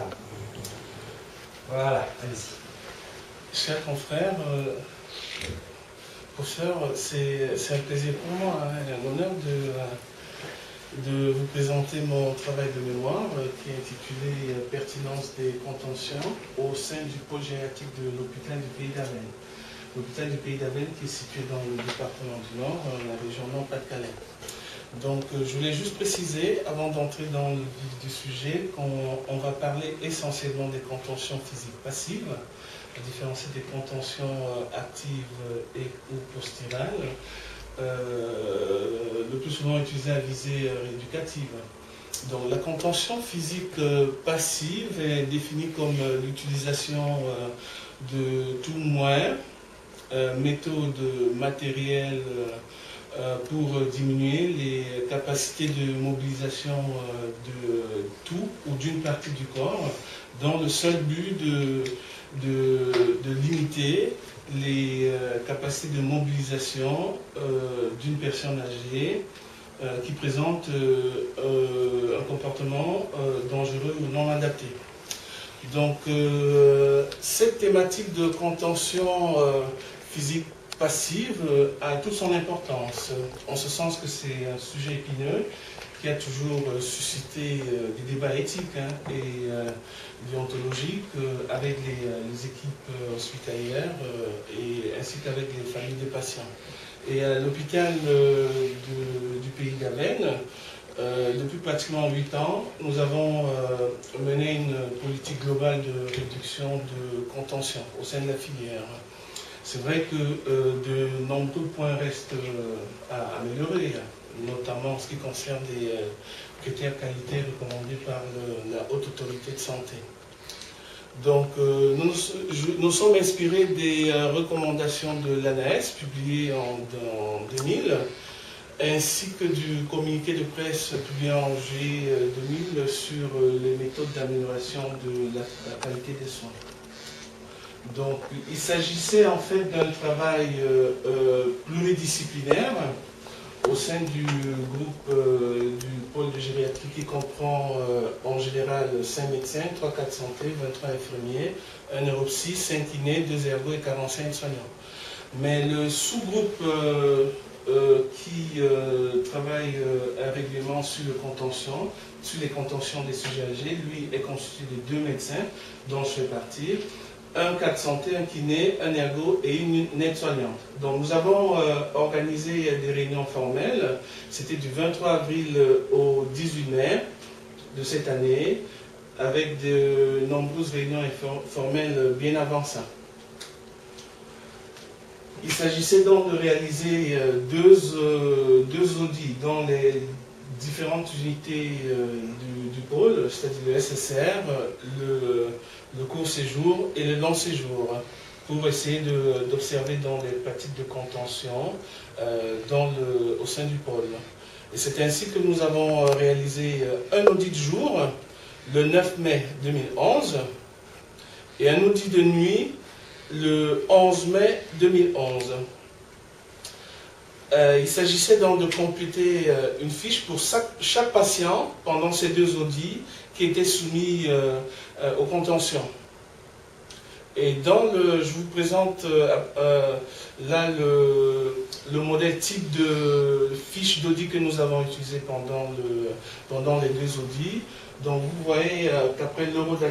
ça. Voilà, allez-y. Chers confrères, professeur, c'est un plaisir pour moi et un honneur de vous présenter mon travail de mémoire qui est intitulé Pertinence des contentions au sein du pôle gériatrique de l'hôpital du Pays d'Avesnes. L'hôpital du Pays d'Avesnes qui est situé dans le département du Nord, la région Nord-Pas-de-Calais. Donc je voulais juste préciser, avant d'entrer dans le vif du sujet, qu'on va parler essentiellement des contentions physiques passives, à différencier des contentions actives et ou posturales, le plus souvent utilisées à visée rééducative. Donc la contention physique passive est définie comme l'utilisation de tout moyen, méthode matérielle pour diminuer les capacités de mobilisation de tout ou d'une partie du corps dans le seul but de limiter les capacités de mobilisation d'une personne âgée qui présente un comportement dangereux ou non adapté. Donc cette thématique de contention physique passive a toute son importance, en ce sens que c'est un sujet épineux qui a toujours suscité des débats éthiques et déontologiques avec les équipes hospitalières ainsi qu'avec les familles des patients. Et à l'hôpital du Pays d'Avesnes, depuis pratiquement 8 ans, nous avons mené une politique globale de réduction de contention au sein de la filière. C'est vrai que de nombreux points restent à améliorer, notamment en ce qui concerne des critères qualité recommandés par la Haute Autorité de Santé. Donc nous sommes inspirés des recommandations de l'ANAS publiées en 2000, ainsi que du communiqué de presse publié en juillet 2000 sur les méthodes d'amélioration de la qualité des soins. Donc, il s'agissait en fait d'un travail pluridisciplinaire au sein du groupe du pôle de gériatrie qui comprend en général 5 médecins, 3 cadres de santé, 23 infirmiers, 1 neuropsy, 5 kinés, 2 ergos et 45 soignants. Mais le sous-groupe qui travaille régulièrement sur les contentions des sujets âgés, lui est constitué de 2 médecins dont je fais partie, un cadre de santé, un kiné, un ergo et une aide-soignante. Donc nous avons organisé des réunions formelles, c'était du 23 avril au 18 mai de cette année, avec de nombreuses réunions informelles bien avant ça. Il s'agissait donc de réaliser deux audits dans les différentes unités du pôle, c'est-à-dire le SSR, le court séjour et le long séjour, pour essayer d'observer dans les pratiques de contention au sein du pôle. Et c'est ainsi que nous avons réalisé un audit de jour, le 9 mai 2011, et un audit de nuit, le 11 mai 2011. Il s'agissait donc de compléter une fiche pour chaque patient pendant ces 2 audits qui étaient soumis aux contentions. Et je vous présente là le modèle type de fiche d'audit que nous avons utilisé pendant les 2 audits. Donc vous voyez qu'après l'euro